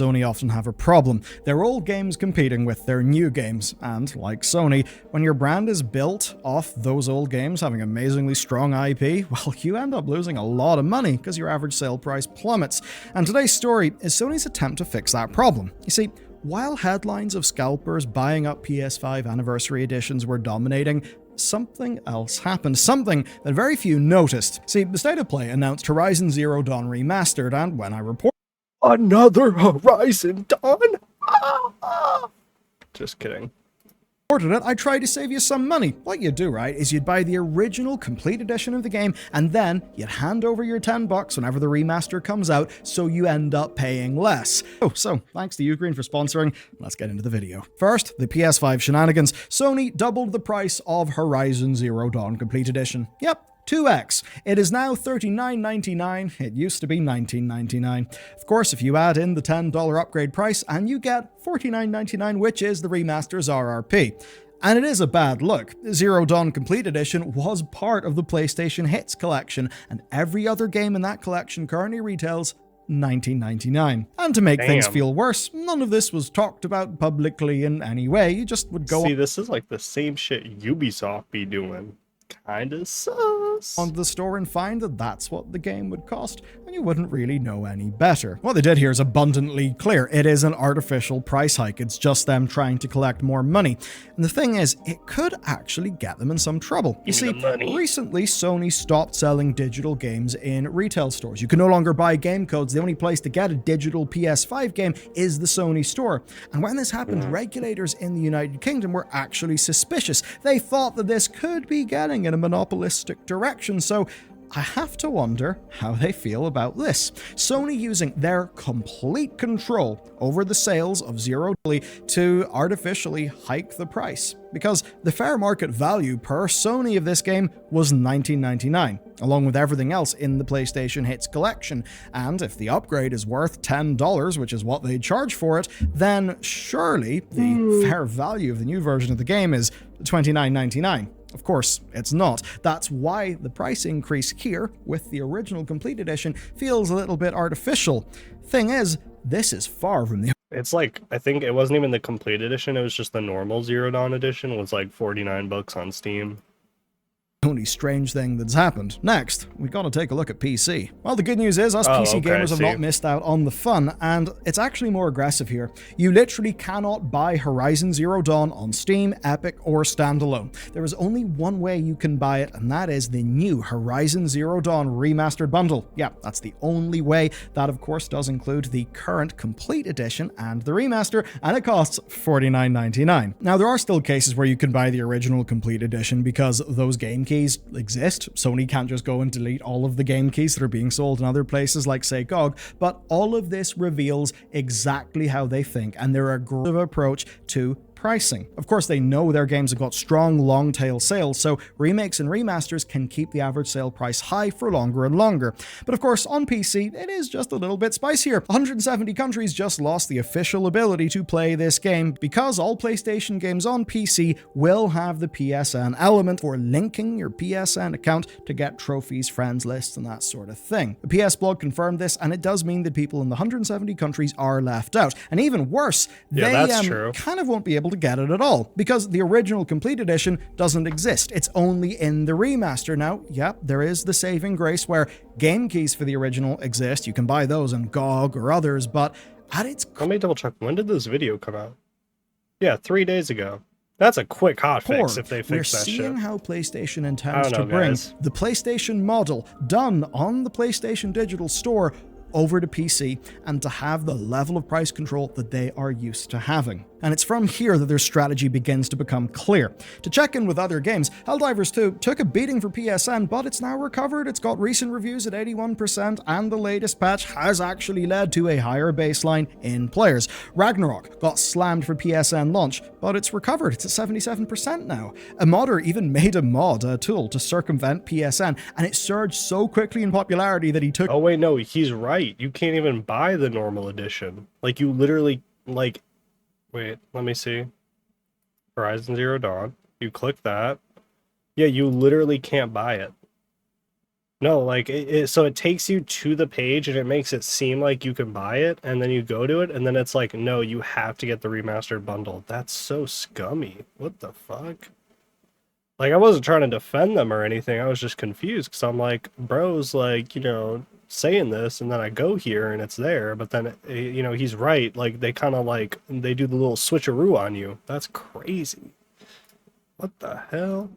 Sony often have a problem. They're old games competing with their new games, and like Sony, when your brand is built off those old games having amazingly strong IP, well, you end up losing a lot of money because your average sale price plummets. And today's story is Sony's attempt to fix that problem. You see, while headlines of scalpers buying up PS5 Anniversary Editions were dominating, something else happened, something that very few noticed. See, the State of Play announced Horizon Zero Dawn Remastered, and when I reported another Horizon Dawn? Just kidding. it, I tried to save you some money. What you do, right, is you'd buy the original complete edition of the game, and then you'd hand over your $10 whenever the remaster comes out, so you end up paying less. So thanks to Ukraine for sponsoring. Let's get into the video. First, the PS5 shenanigans. Sony doubled the price of Horizon Zero Dawn Complete Edition. Yep. 2x. It is now $39.99. It used to be $19.99. Of course, if you add in the $10 upgrade price, and you get $49.99, which is the remaster's RRP. And it is a bad look. Zero Dawn Complete Edition was part of the PlayStation Hits collection, and every other game in that collection currently retails $19.99. And to make things feel worse, none of this was talked about publicly in any way. You just would go this is like the same shit Ubisoft be doing. Kinda sus. On the store and find that that's what the game would cost, and you wouldn't really know any better. What they did here is abundantly clear. It is an artificial price hike. It's just them trying to collect more money. And the thing is, it could actually get them in some trouble. You see, recently Sony stopped selling digital games in retail stores. You can no longer buy game codes. The only place to get a digital PS5 game is the Sony store. And when this happened, regulators in the United Kingdom were actually suspicious. They thought that this could be getting in a monopolistic direction, so I have to wonder how they feel about this. Sony using their complete control over the sales of Zero Dawn to artificially hike the price, because the fair market value per Sony of this game was $19.99, along with everything else in the PlayStation Hits collection, and if the upgrade is worth $10, which is what they charge for it, then surely the fair value of the new version of the game is $29.99. Of course, it's not. That's why the price increase here with the original Complete Edition feels a little bit artificial. Thing is, this is far from the... It's like, I think it wasn't even the Complete Edition, it was just the normal Zero Dawn Edition. It was like $49 on Steam. Only strange thing that's happened. Next, we gotta take a look at PC. Well, the good news is us PC gamers have not missed out on the fun, and it's actually more aggressive here. You literally cannot buy Horizon Zero Dawn on Steam, Epic, or standalone. There is only one way you can buy it, and that is the new Horizon Zero Dawn Remastered Bundle. Yeah, that's the only way. That, of course, does include the current Complete Edition and the remaster, and it costs $49.99. Now, there are still cases where you can buy the original Complete Edition because those game keys exist. Sony can't just go and delete all of the game keys that are being sold in other places like, say, GOG, but all of this reveals exactly how they think and their aggressive approach to pricing. Of course, they know their games have got strong long-tail sales, so remakes and remasters can keep the average sale price high for longer and longer. But of course, on PC, it is just a little bit spicier. 170 countries just lost the official ability to play this game because all PlayStation games on PC will have the PSN element for linking your PSN account to get trophies, friends lists, and that sort of thing. The PS blog confirmed this, and it does mean that people in the 170 countries are left out. And even worse, they kind of won't be able to get it at all, because the original Complete Edition doesn't exist. It's only in the remaster. Now, yep, there is the saving grace where game keys for the original exist. You can buy those on GOG or others, but at its... Let me double check. When did this video come out? Yeah, 3 days ago. That's a quick hotfix if they fix that shit. We're seeing how PlayStation intends to bring the PlayStation model done on the PlayStation Digital Store over to PC, and to have the level of price control that they are used to having. And it's from here that their strategy begins to become clear. To check in with other games, Helldivers 2 took a beating for PSN, but it's now recovered. It's got recent reviews at 81%, and the latest patch has actually led to a higher baseline in players. Ragnarok got slammed for PSN launch, but it's recovered. It's at 77% now. A modder even made a tool to circumvent PSN, and it surged so quickly in popularity that he took... Oh wait, no, he's right. You can't even buy the normal edition. Like, you literally, like... Wait, let me see. Horizon Zero Dawn. You click that. Yeah, you literally can't buy it. No, like so it takes you to the page and it makes it seem like you can buy it, and then you go to it, and then it's like, no, you have to get the remastered bundle. That's so scummy. What the fuck? Like, I wasn't trying to defend them or anything. I was just confused because I'm like, bro's like, saying this, and then I go here and it's there, but then, he's right. Like, they kind of like, they do the little switcheroo on you. That's crazy. What the hell?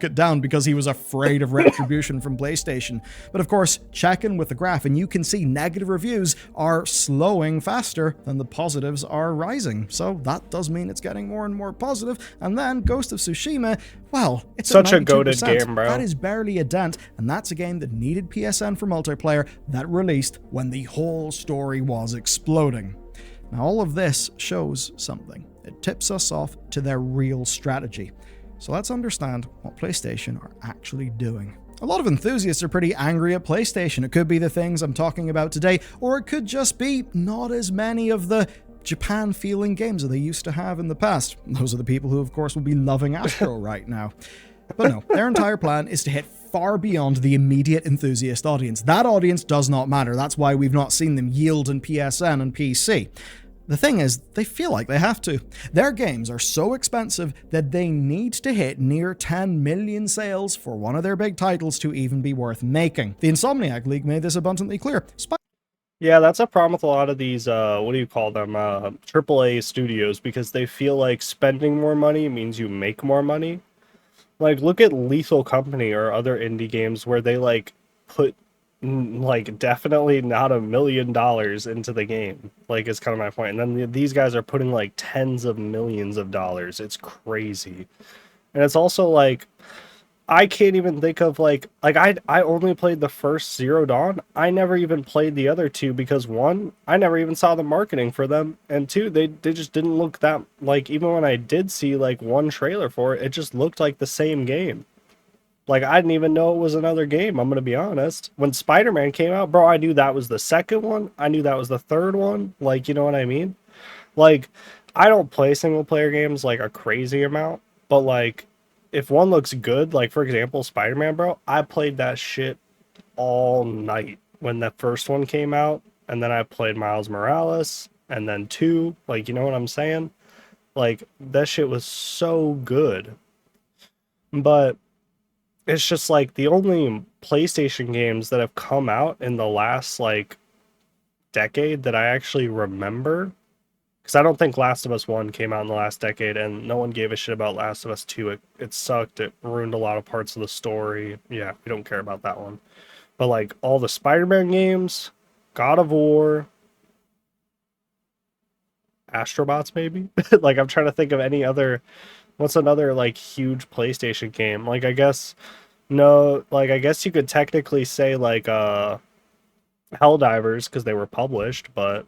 It down because he was afraid of retribution from PlayStation. But of course, check in with the graph and you can see negative reviews are slowing faster than the positives are rising. So that does mean it's getting more and more positive. And then Ghost of Tsushima, well, it's such a goated game, bro. That is barely a dent, and that's a game that needed PSN for multiplayer that released when the whole story was exploding. Now all of this shows something. It tips us off to their real strategy. So let's understand what PlayStation are actually doing. A lot of enthusiasts are pretty angry at PlayStation. It could be the things I'm talking about today, or it could just be not as many of the Japan-feeling games that they used to have in the past. Those are the people who, of course, will be loving Astro right now. But no, their entire plan is to hit far beyond the immediate enthusiast audience. That audience does not matter. That's why we've not seen them yield in PSN and PC. The thing is, they feel like they have to. Their games are so expensive that they need to hit near 10 million sales for one of their big titles to even be worth making. The Insomniac League made this abundantly clear. Yeah, that's a problem with a lot of these, what do you call them, AAA studios, because they feel like spending more money means you make more money. Like, look at Lethal Company or other indie games where they, like, put like definitely not $1 million into the game, like, is kind of my point. And then these guys are putting like tens of millions of dollars. It's crazy. And it's also like, I can't even think of like I only played the first Zero Dawn. I never even played the other two because one, I never even saw the marketing for them, and two, they just didn't look that, like, even when I did see like one trailer for it, it just looked like the same game. Like, I didn't even know it was another game, I'm gonna be honest. When Spider-Man came out, bro, I knew that was the second one. I knew that was the third one. Like, you know what I mean? Like, I don't play single player games like a crazy amount, but like, if one looks good, like for example, Spider-Man, bro, I played that shit all night when the first one came out, and then I played Miles Morales, and then 2, like, you know what I'm saying? Like, that shit was so good. But it's just like the only PlayStation games that have come out in the last like decade that I actually remember, because I don't think Last of Us 1 came out in the last decade, and no one gave a shit about Last of Us 2. It sucked. It ruined a lot of parts of the story. Yeah, we don't care about that one. But like all the Spider-Man games, God of War, Astrobots maybe? Like, I'm trying to think of any other, what's another like huge PlayStation game? Like, I guess, no, like, I guess you could technically say like Helldivers, because they were published, but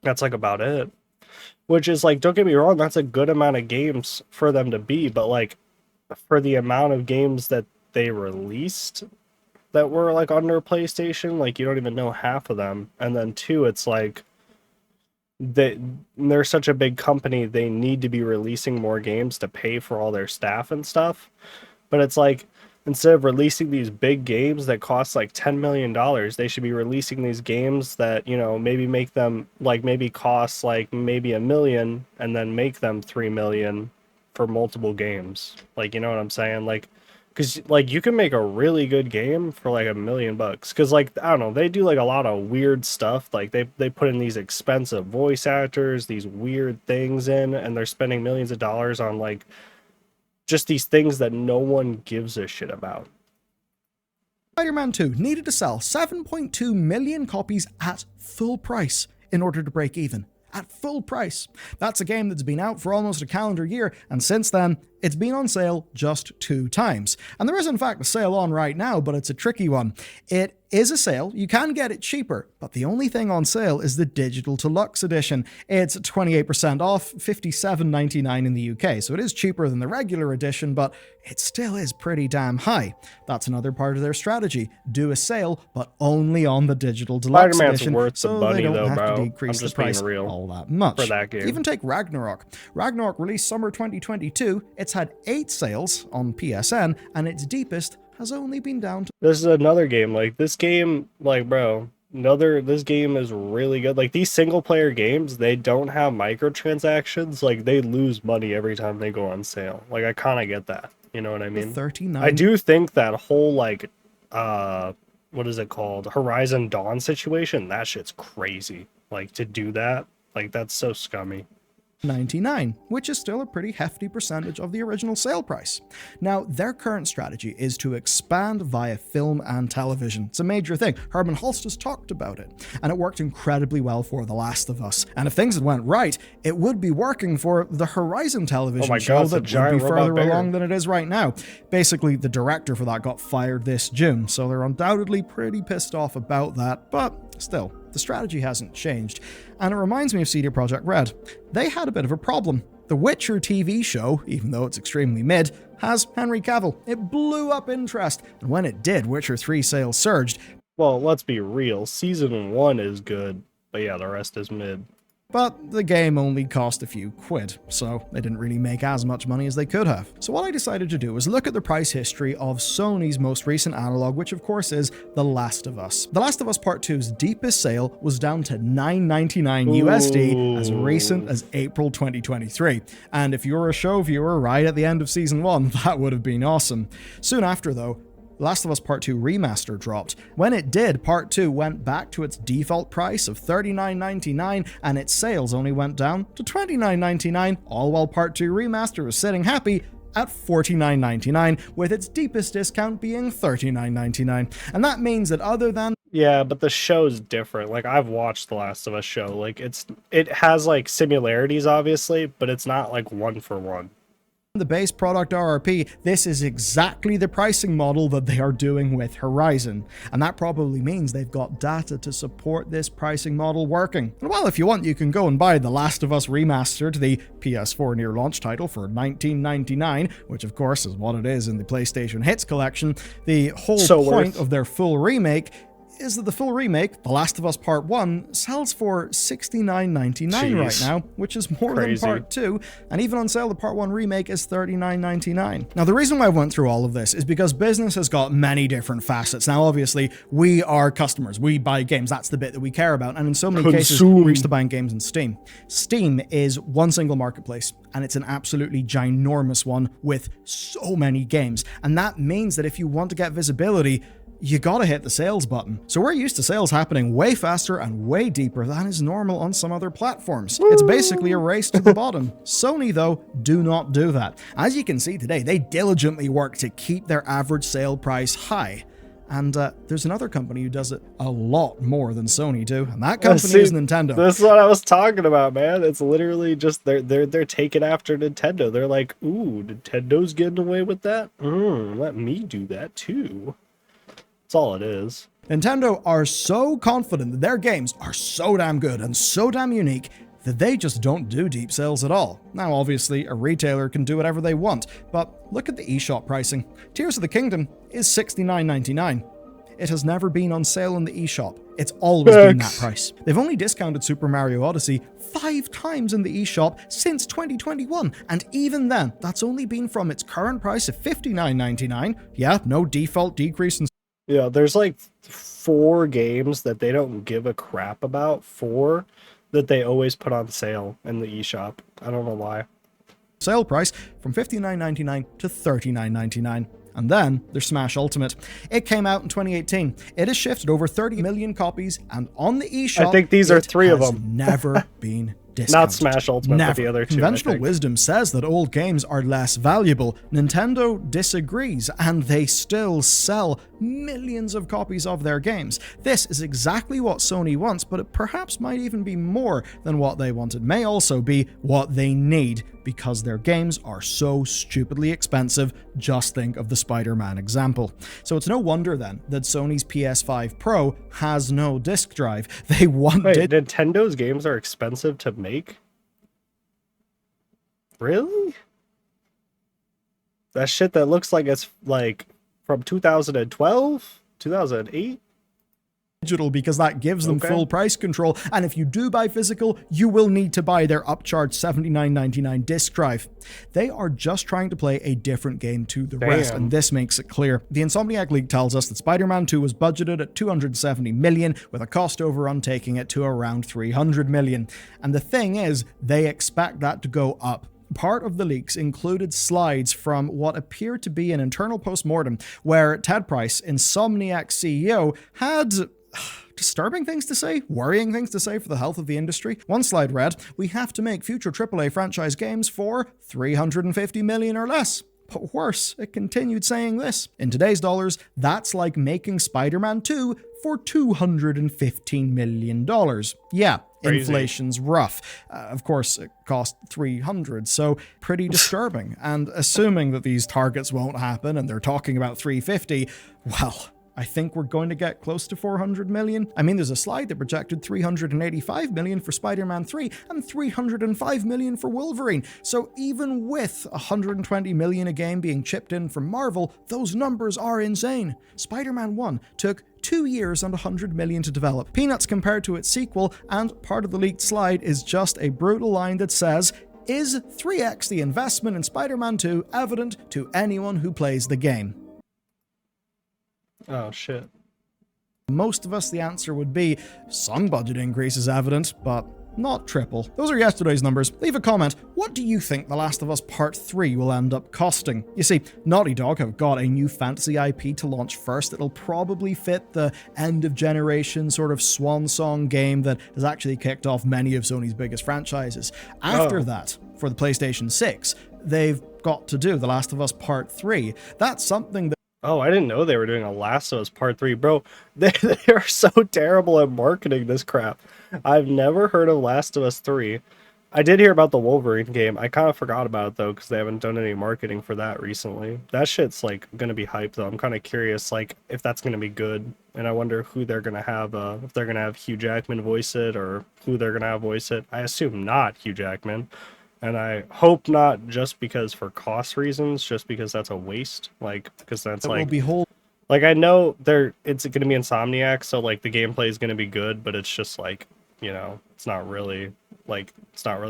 that's like about it. Which is like, don't get me wrong, that's a good amount of games for them to be, but like, for the amount of games that they released that were like under PlayStation, like, you don't even know half of them. And then 2, it's like they're such a big company, they need to be releasing more games to pay for all their staff and stuff. But it's like, instead of releasing these big games that cost like $10 million, they should be releasing these games that, you know, maybe make them like, maybe cost like maybe $1 million and then make them $3 million for multiple games. Like, you know what I'm saying? Like, because like you can make a really good game for like $1 million. Because like, I don't know, they do like a lot of weird stuff. Like they put in these expensive voice actors, these weird things in, and they're spending millions of dollars on like just these things that no one gives a shit about. Spider-Man 2 needed to sell 7.2 million copies at full price in order to break even. At full price. That's a game that's been out for almost a calendar year, and since then, it's been on sale just 2 times. And there is in fact a sale on right now, but it's a tricky one. It is a sale, you can get it cheaper, but the only thing on sale is the Digital Deluxe Edition. It's 28% off, $57.99 in the UK, so it is cheaper than the regular edition, but it still is pretty damn high. That's another part of their strategy. Do a sale, but only on the Digital Deluxe Edition, worth so the money, they don't though, have bro. to decrease the price real all that much. for that game. Even take Ragnarok. Ragnarok released summer 2022, it's It's had 8 sales on PSN, and its deepest has only been down to... This is another game. Like, this game, like, bro, this game is really good. Like, these single player games, they don't have microtransactions. Like, they lose money every time they go on sale. Like, I kind of get that. You know what I mean? 39. I do think that whole, like, what is it called? Horizon Dawn situation, that shit's crazy. Like, to do that, like, that's so scummy. 99, which is still a pretty hefty percentage of the original sale price. Now, their current strategy is to expand via film and television. It's a major thing. Herman Hulst has talked about it, and it worked incredibly well for The Last of Us. And if things had went right, it would be working for the Horizon television show that would be further along than it is right now. Basically, the director for that got fired this June, so they're undoubtedly pretty pissed off about that, but still, the strategy hasn't changed. And it reminds me of CD Projekt Red. They had a bit of a problem. The Witcher TV show, even though it's extremely mid, has Henry Cavill. It blew up interest, and when it did, Witcher 3 sales surged. Well, let's be real. Season 1 is good, but yeah, the rest is mid. But the game only cost a few quid, so they didn't really make as much money as they could have. So what I decided to do was look at the price history of Sony's most recent analog, which of course is The Last of Us. The Last of Us Part 2's deepest sale was down to $9.99 USD as recent as April 2023. And if you're a show viewer right at the end of Season 1, that would have been awesome. Soon after though, Last of Us Part 2 Remaster dropped. When it did, Part 2 went back to its default price of $39.99, and its sales only went down to $29.99, all while Part 2 Remaster was sitting happy at $49.99, with its deepest discount being $39.99. And that means that other than... Yeah, but the show's different. Like, I've watched The Last of Us show. Like, it has, like, similarities, obviously, but it's not, like, one for one. The base product RRP, this is exactly the pricing model that they are doing with Horizon. And that probably means they've got data to support this pricing model working. And well, if you want, you can go and buy The Last of Us Remastered, the PS4 near launch title, for $19.99, which of course is what it is in the PlayStation Hits collection. The whole point of their full remake is that the full remake, The Last of Us Part 1, sells for $69.99 right now, which is more than Part 2, and even on sale, the Part 1 remake is $39.99. Now, the reason why I went through all of this is because business has got many different facets. Now, obviously, we are customers. We buy games. That's the bit that we care about, and in so many cases, we're used to buying games in Steam. Steam is one single marketplace, and it's an absolutely ginormous one with so many games, and that means that if you want to get visibility, you gotta hit the sales button. So we're used to sales happening way faster and way deeper than is normal on some other platforms. It's basically a race to the bottom. Sony, though, do not do that. As you can see today, they diligently work to keep their average sale price high. And there's another company who does it a lot more than Sony do, and that company is Nintendo. This is what I was talking about, man. It's literally just they're taking after Nintendo. They're like, ooh, Nintendo's getting away with that? Let me do that too. That's all it is. Nintendo are so confident that their games are so damn good and so damn unique that they just don't do deep sales at all. Now, obviously, a retailer can do whatever they want, but look at the eShop pricing. Tears of the Kingdom is $69.99. It has never been on sale in the eShop. It's always been that price. They've only discounted Super Mario Odyssey 5 times in the eShop since 2021, and even then, that's only been from its current price of $59.99. Yeah, no default decrease in... Yeah, there's like 4 games that they don't give a crap about, that they always put on sale in the eShop. I don't know why. Sale price from $59.99 to $39.99. And then there's Smash Ultimate. It came out in 2018. It has shifted over 30 million copies, and on the eShop, I think these are 3 of them. Never been discounted. Not Smash Ultimate, but the other 2. Conventional wisdom says that old games are less valuable. Nintendo disagrees, and they still sell millions of copies of their games. This is exactly what Sony wants, but it perhaps might even be more than what they want. It may also be what they need, because their games are so stupidly expensive. Just think of the Spider-Man example. So it's no wonder then that Sony's PS5 Pro has no disk drive. They wanted... Wait, Nintendo's games are expensive to make? Really? That shit that looks like it's like from 2012? 2008? digital because that gives them full price control, and if you do buy physical, you will need to buy their upcharged $79.99 disc drive. They are just trying to play a different game to the rest, and this makes it clear. The Insomniac leak tells us that Spider-Man 2 was budgeted at $270 million, with a cost overrun taking it to around $300 million. And the thing is, they expect that to go up. Part of the leaks included slides from what appeared to be an internal postmortem where Ted Price, Insomniac's CEO, had disturbing things to say, worrying things to say for the health of the industry. One slide read, "We have to make future AAA franchise games for $350 million or less." But worse, it continued saying this. In today's dollars, that's like making Spider-Man 2 for $215 million. Yeah, crazy. Inflation's rough. Of course, it cost $300, so pretty disturbing. And assuming that these targets won't happen and they're talking about $350, well, I think we're going to get close to $400 million. I mean, there's a slide that projected $385 million for Spider-Man 3 and $305 million for Wolverine. So even with $120 million a game being chipped in from Marvel, those numbers are insane. Spider-Man 1 took 2 years and $100 million to develop. Peanuts compared to its sequel, and part of the leaked slide is just a brutal line that says, "Is 3x the investment in Spider-Man 2 evident to anyone who plays the game?" Oh, shit. Most of us, the answer would be some budget increase is evident, but not triple. Those are yesterday's numbers. Leave a comment. What do you think The Last of Us Part 3 will end up costing? You see, Naughty Dog have got a new fantasy IP to launch first. It'll probably fit the end-of-generation sort of swan song game that has actually kicked off many of Sony's biggest franchises. After that, for the PlayStation 6, they've got to do The Last of Us Part 3. That's something that Oh, I didn't know they were doing a Last of Us Part 3. Bro, they are so terrible at marketing this crap. I've never heard of Last of Us 3. I did hear about the Wolverine game. I kind of forgot about it, though, because they haven't done any marketing for that recently. That shit's, like, going to be hyped, though. I'm kind of curious, like, if that's going to be good. And I wonder who they're going to have, if they're going to have Hugh Jackman voice it, or who they're going to have voice it. I assume not Hugh Jackman. And I hope not just because for cost reasons, just because that's a waste. Like, because that's like, like I know it's going to be Insomniac, so like the gameplay is going to be good, but it's just like, you know, it's not really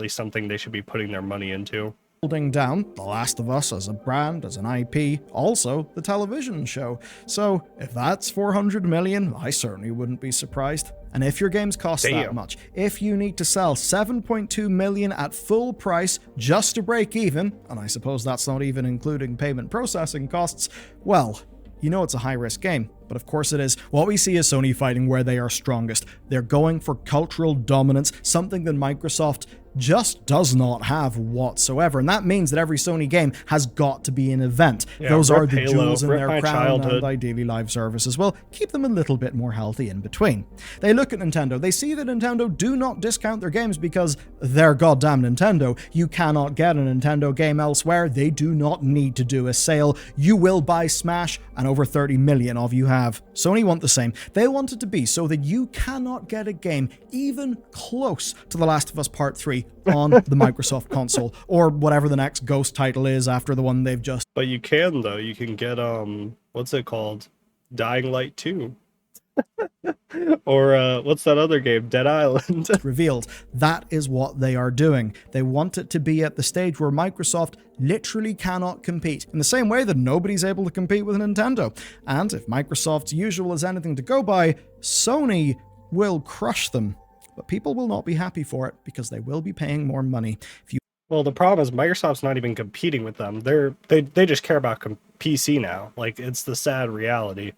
something they should be putting their money into. Holding down The Last of Us as a brand, as an IP, also the television show. So if that's $400 million, I certainly wouldn't be surprised. And if your games cost that much, if you need to sell $7.2 million at full price just to break even, and I suppose that's not even including payment processing costs, well, you know it's a high-risk game. But of course it is. What we see is Sony fighting where they are strongest. They're going for cultural dominance, something that Microsoft just does not have whatsoever. And that means that every Sony game has got to be an event. Yeah, those are the Halo, jewels in their crown, childhood. and ideally live services will keep them a little bit more healthy in between. They look at Nintendo. They see that Nintendo do not discount their games because they're goddamn Nintendo. You cannot get a Nintendo game elsewhere. They do not need to do a sale. You will buy Smash, and over 30 million of you have. Sony want the same. They want it to be so that you cannot get a game even close to The Last of Us Part 3 on the Microsoft console, or whatever the next Ghost title is after the one they've just... But you can, though. You can get, what's it called? Dying Light 2. Or, what's that other game? Dead Island. revealed. That is what they are doing. They want it to be at the stage where Microsoft literally cannot compete, in the same way that nobody's able to compete with Nintendo. And if Microsoft's usual is anything to go by, Sony will crush them. But people will not be happy for it because they will be paying more money. Well, the problem is Microsoft's not even competing with them. They just care about PC now. Like, it's the sad reality.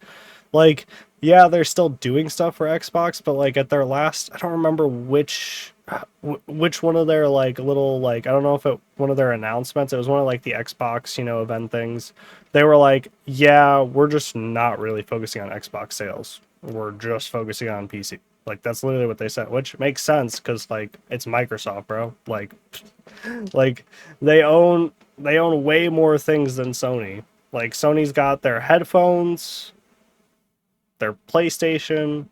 Like, yeah, they're still doing stuff for Xbox, but like at their last, I don't remember which one of their like little, like, I don't know if one of their announcements, it was one of like the Xbox, you know, event things. They were like, yeah, we're just not really focusing on Xbox sales. We're just focusing on PC. Like, that's literally what they said, which makes sense because, like, it's Microsoft, bro. Like they own way more things than Sony. Like, Sony's got their headphones, their PlayStation.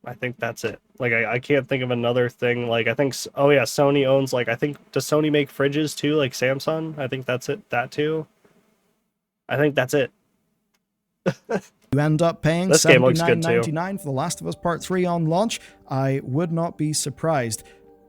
I think that's it. Like, I can't think of another thing. Like, I think, oh yeah, Sony owns, like, I think, does Sony make fridges too? Like Samsung? I think that's it. That too. I think that's it. you end up paying This game looks good too. $79.99 for The Last of Us Part 3 on launch, I would not be surprised.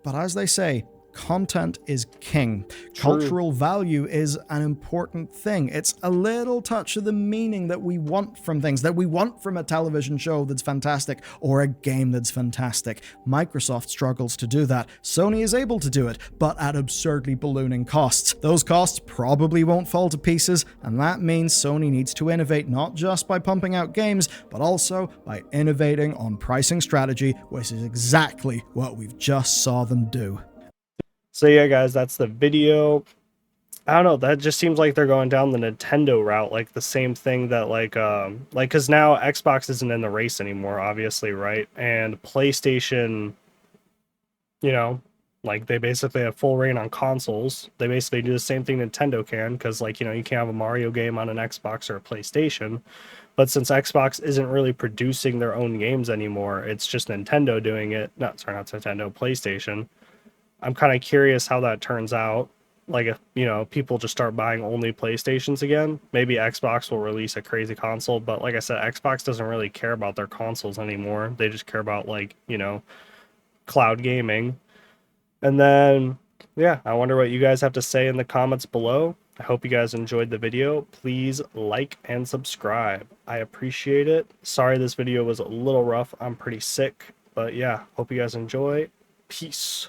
But as they say, content is king. True. Cultural value is an important thing. It's a little touch of the meaning that we want from things, that we want from a television show that's fantastic or a game that's fantastic. Microsoft struggles to do that. Sony is able to do it, but at absurdly ballooning costs. Those costs probably won't fall to pieces, and that means Sony needs to innovate not just by pumping out games, but also by innovating on pricing strategy, which is exactly what we've just saw them do. So yeah, guys, that's the video. I don't know, that just seems like they're going down the Nintendo route, like the same thing that because now Xbox isn't in the race anymore, obviously, right? And PlayStation, you know, like they basically have full reign on consoles. They basically do the same thing Nintendo can, because you can't have a Mario game on an Xbox or a PlayStation. But since Xbox isn't really producing their own games anymore, it's just Nintendo doing it. Not Nintendo, PlayStation. I'm kind of curious how that turns out. Like if, people just start buying only PlayStations again, maybe Xbox will release a crazy console. But like I said, Xbox doesn't really care about their consoles anymore. They just care about cloud gaming. And then, yeah, I wonder what you guys have to say in the comments below. I hope you guys enjoyed the video. Please like and subscribe. I appreciate it. Sorry this video was a little rough. I'm pretty sick. But yeah, hope you guys enjoy. Peace.